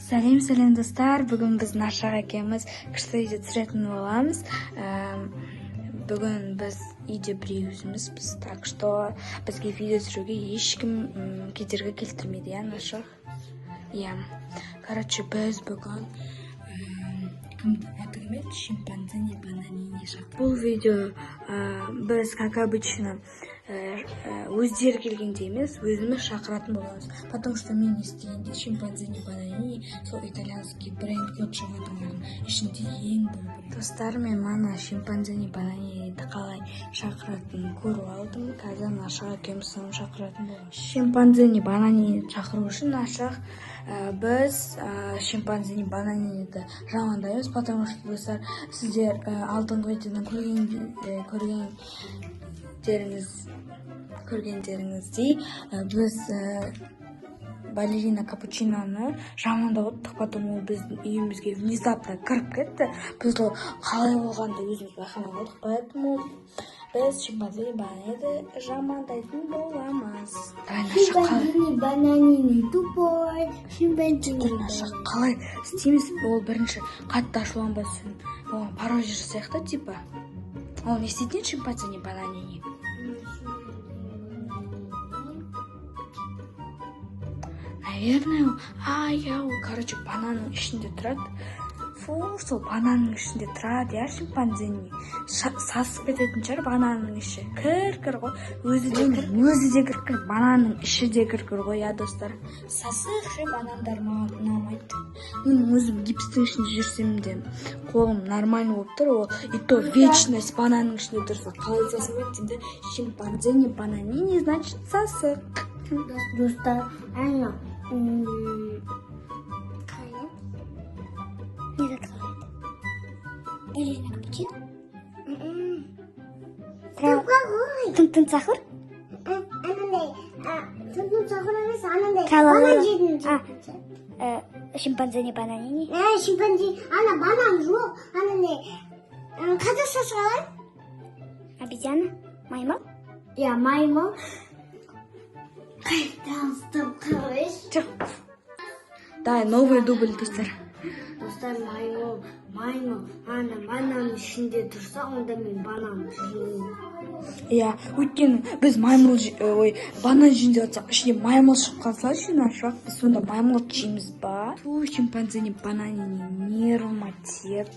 Сәлем достар, бүгін біз Нашақ екеуміз кіші үйде түсіретін боламыз. Бүгін біз үйде біреуіміз, так что бізге видео түсіруге ешкім кедергі келтірмейді, я Нашақ. Короче, біз бүгін шимпанзе не бананини. Бұл видео біз, как обычно, өздері келгенде емес, өзіміз шақыратын боламыз. Потому что мен естігенде шимпанзе не бананини, сол итальянский бренд код шығатын ішінде ең бұл бренд. Достар, мен мана шимпанзе не бананиді қалай шақыратынын көріп алдым. Қазір Нашақ екеуміз соны шақыратын боламыз. Шимпанзе не бананини шақыру үшін Нашақ біз шимпанзе не бананиді жамандаймыз, потому что достар, сіздер алдыңғы видеодан көргендеріңіздей біз балерина капучиноны жамандап отырдық, потом ол біздің үйімізге внезапно кіріп кетті. Біз ол қалай болғанды өзіміз байқамай қалдық, поэтому біз шимпанзе не бананиді жамандайтын боламыз. Шимпанзе не бананини тупой, шимпанзе не Нашақ қалай істейміз? Ол бірінші қатты ашуланбасын, оған пародия жасайық та, типа. Ол не істейтін шимпанзе не бананини? Наверное, короче, бананның ішінде тұрады. Сол бананның ішінде тұрады, шимпанзені. Сасып кететін шығар бананның іші. Кір ғой. Өзі де кір, бананның іші де кір ғой, достар. Сасық банандар маған ұнамайды. Мен өзім гипстің ішінде жүрсем де қолым нормально болып тұр, ол и то вечность бананның ішінде тұрса. Қалай сасып кетті? Шимпанзе не бананини, значит сасық. Достар, не закрывает. Балерина капучино? Тын сахар? Тын сахар емес, анандай. Шимпанзе не бананини? Шимпанзе, банан жоқ, қазақшасы қалай? Обезьяна? Маймыл? Маймыл. Қайдан қалайшы? Давай, новый дубль, достар. Достар, маймыл, банан ішінде тұрса, онда мен банан жеймін. Өйткені біз банан жеймін деп жатсақ, ішіне маймыл шығып қалса ше, Нашақ, біз сонда маймыл жейміз ба? Шимпанзе не бананини нейроматет.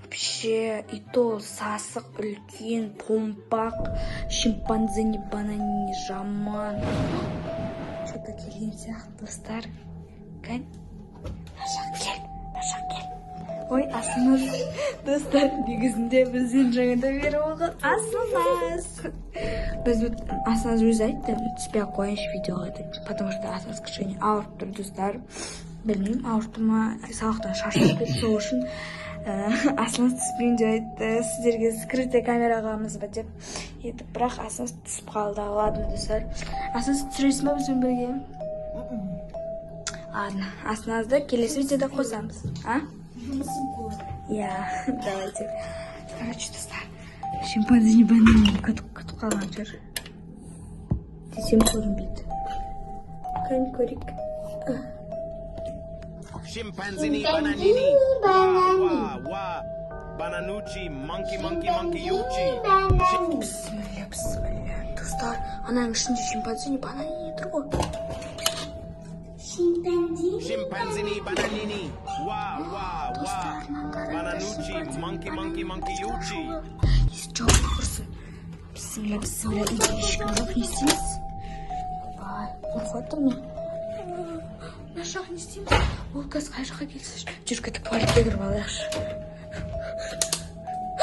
Вообще, и то сасық, үлкен, томпақ, шимпанзе не бананини жаман. Что-то келген сияқты, достар. Нашақ кел. Ой, асымыз. Достар, негізінде бізден жаңада бері болған асымыз. Біз асымыз өзі айтты, түспей қойыншы видеоға деп. Потому что асымыз кішкене ауырып тұр, достар. Білмеймін, ауырды ма, сабақтан шаршап кетті, сол үшін асымыз түспейін деп айтты. Сіздерге скрытый камера қыламыз ба деп. Бірақ асымыз түсіп қалды. Ладно, достар. Асымыз түсіресің ба бізбен бірге? Ладно, асымызды келесі видеода қосамыз. Давайте. Короче, достар, шимпанзе не бананини күтіп қалған жүр. Десем көрінбейді. Көрейік. Шимпанзе не бананини. Бананучи, monkey ючи. Бісмілля. Достар, ананың ішінде шимпанзе не бананини тұр ғой. Шимпанзе не бананини. Бананучи, monkey ючи. Есі жауап құрсын. Бісмілля, үйде ешкім жоқ, не істейміз? Қорқып тұрмын. Нашақ, не істейміз? Ол қазір қай жаққа келсін? Жүр, кетіп туалетке кіріп алайықшы.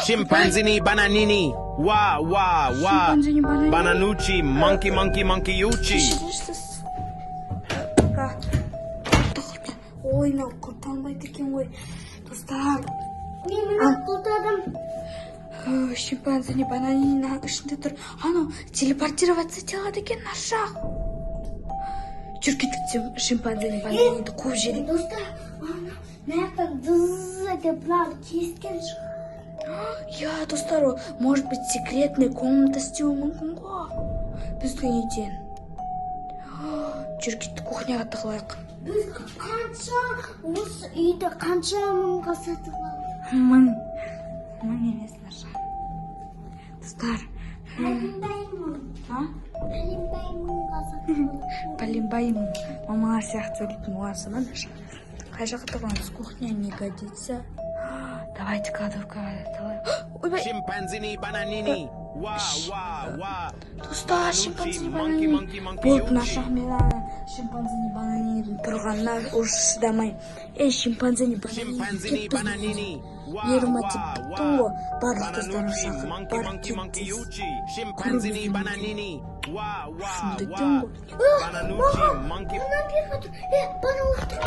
Шимпанзе не бананини. Бананучи, monkey ючи. Ой, мынау құртанбайды екен ғой. Достар. Мен құлтадым. Шимпанзе не бананиннің ішінде тұр. Анау телепортироваться етелады екен, Нашақ. Жүр кетіп шимпанзе не бананиді қуып жедік. Достар, маяқтан дызы деп бұлар кескен шығар. Достар, может быть секретный комната істеуі мүмкін ғой. Біздің үйден. Жүр кеттік кухняға тығылайық. Biz qancha o'z uyda qancha mingga sotib oldik? Мың емес Наша. Достар, Пәленбай мыңға сатып олдық. пәленбай мың. Мамалар сияқты сөйлейтін боласың ба, Наша? Қай жақта тұрғанымыз? Кухня не годится. Давайте кладовка. Давай. Ойбай. Chimpanzini bananini. Wah, wah, wah. Достар, шимпанзе бананин. Болды, Наша, мен шимпанзе бананин тұрғанына уже шыдамай. Шимпанзе Chimpanzini bananini. Wah, Еріма wah, тип біттің wah. ғой. Барлық достарым Bananuchi, шақырып. monkey, Барлық monkey, monkey, кеттіңіз. uchi. Chimpanzini Kurubuzun. bananini. Wah, wah, Шындыктың wah. ғой. Bananuchi, monkey. Бана беріп отыр. Бана отыр.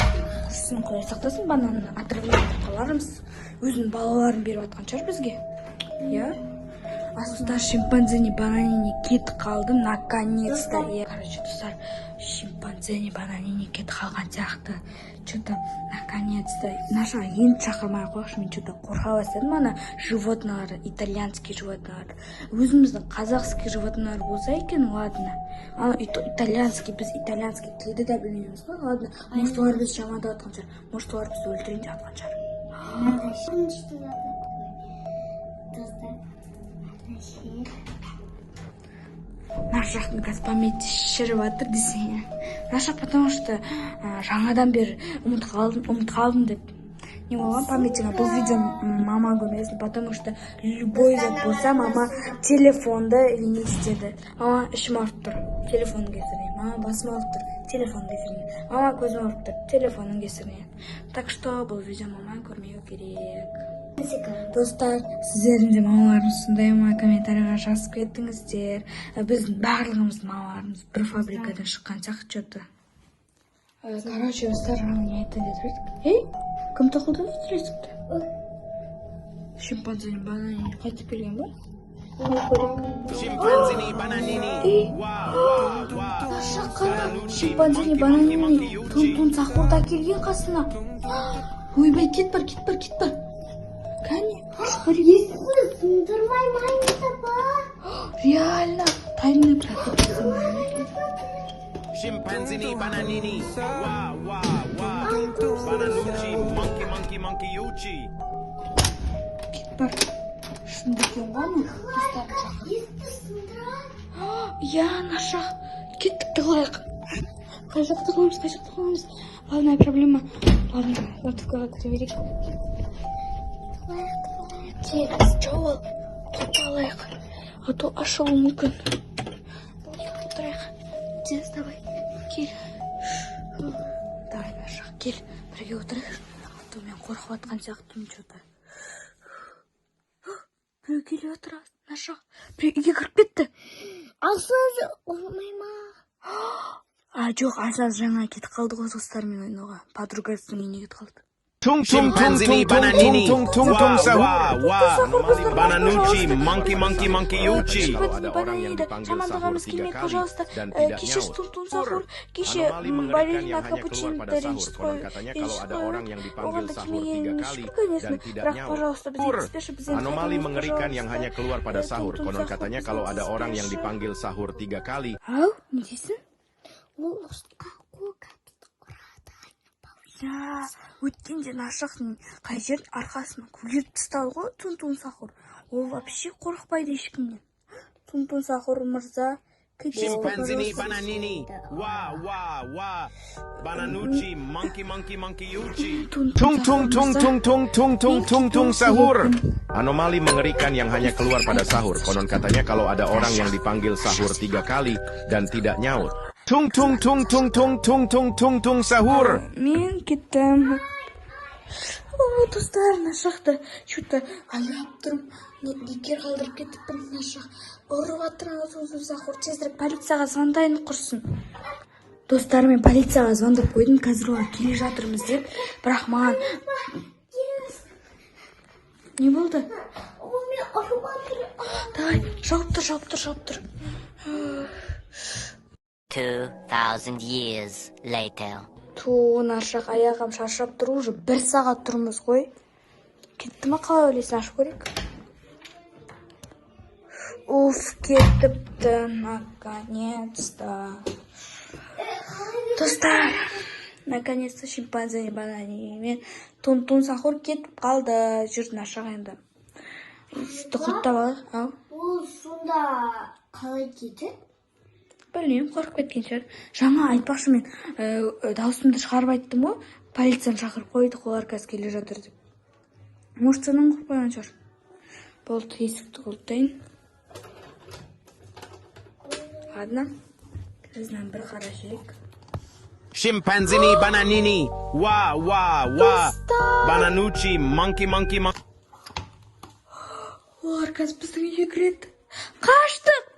Құрсын құдай сақтасын, бананын атырылып қаларымыз. Өзінің балаларын беріп атқан шығар бізге. Я? Достар, шимпанзени бананини кетіп қалды, наконец-то. Короче, достар, шимпанзени бананини кетіп қалған сияқты. Что-то, наконец-то. Наша енді шақырмай қойшы, мен что-то қорқа бастадым. Ана животныйлар, итальянский животныйлар. Өзіміздің қазақский животныйлар болса екен, ладно. Ана итальянский, біз итальянский тілді де білмейміз ғой, ладно. Может, олар біз жамандап атқан шығар. Может, олар біз өлтірейін деп атқан шығар. Şimdi işte zaten. Dostlar. Arkadaşlar. Наш жақтың қазір памяти шіріп жатыр десең. Наша, потому что жаңадан бері ұмытып қалдым деп. Не болған памятиңа бұл видео мама көрмесін, потому что любой зат болса мама телефонды или не істеді. Мама ішім ауырып тұр, телефонның кесірінен. Мама басым ауырып тұр, телефонның кесірінен. Мама көзім ауырып тұр, телефонның кесірінен. Так что бұл видео мама көрмеу керек. Достар, сіздердің де мамаларыңыз сондай ма, комментарийға жазып кеттіңіздер. Біздің барлығымыздың мамаларымыз бір фабрикадан шыққан сияқты что-то. Короче, достар, не айтайын деп едік. Кім тоқылды есікті? Шимпанзени бананин қайтып келген ба? Chimpanzini bananini. Wah, wah, wah. Шаққанда шимпанзени бананин тун сахурда келген қасына. Ойбай, кет бар. Кәне, шықпар ес. Сындырмай майымды ба? Реально, тайны пратып. Chimpanzini bananini. Wah, wah, wah. Bananuchi, monkey, monkey, monkey, uchi. Кет бар. Шынды екен ғой ма? Есті сындырай. Я наша. Кеттік тығылайық. Қай жақты қыламыз? Главная проблема. Ладно, кладовкаға кіре берейік. Тегіз жауал. Тұталайық. А то ашылуы мүмкін. Отырайық. Тез, давай. Кел. Давай, Наша, кел. Бірге отырайық. А то мен қорқып атқан сияқтымын что-то. Біреу келе отыр, Наша. Біреу үйге кіріп кетті. Алсыз olmay ма? Жоқ, Асаз жаңа кетіп қалды ғой достармен ойнауға. Подругасының үйіне кетіп қалды. Chimpanzini bananini. Wah, wah, wah. Bananuchi, monkey, monkey, monkey, uchi. Шамандығымыз келмейді, пожалуйста. Кеше Тун Сахур, кеше балерина капучино ренжіп қой. Оған да келмеген шүкір, конечно. Бірақ, пожалуйста, бізге спеші бізге. Anomali mengerikan yang hanya keluar pada sahur. Konon katanya kalau ada orang yang dipanggil sahur 3 kali. Ау, не дейсің? Ол ұстқа қоға Я, өткенде Нашақтың қай жердің арқасынан көгеріп тастады ғой Тун Сахур. Ол вообще қорықпайды ешкімнен. Тун Сахур мырза, Chimpanzini bananini. Wah, wah, wah. Bananuchi, monkey, monkey, monkey, uchi. Tung sahur. Anomali mengerikan yang hanya keluar pada sahur. Konon katanya kalau ada orang yang dipanggil sahur 3 kali dan tidak nyaut. Tung sahur. Мен кеттім. Достар, Нашақты что-то айлап тұрым. Бекер қалдырып кетіппін, Нашақ. Ұрып атыран Тун Сахур. Тезірек полицияға звондайын құрсын. Достар, мен полицияға звондап қойдым. Қазір олар келе жатырмыз деп. Бірақ маған... Не болды? Ол мен ұрып атыр. Давай, жауып тұр. 2000 years later. Нашақ, аяғым шаршап тұр, уже 1 сағат тұрмыз ғой. Кетті ма, қалай ойлайсың, ашып көрейік? Уф, кетіпті, наконец-то. Достар, Наконец-то шимпанзе банани. Мен тун сахур кетіп қалды. Жүрдін ашық енді. Сүтті құрттап алайық. Ау. Ол сонда қалай кетеді? Білмеймін, қорқып кеткен шығар. Жаңа айтпақшы мен даусымды шығарып айттым ғой. Полицияны шақырып қойды, олар қазір келе жатыр деп. Может, соның құрып қойған шығар. Болды, есікті құлыптайын. Ладно. Бізден бір қара жейік. Шимпанзини бананини. Ва, ва, ва. Бананучи, monkey, monkey, monkey. Олар қазір біздің үйге кіреді. Қаштық!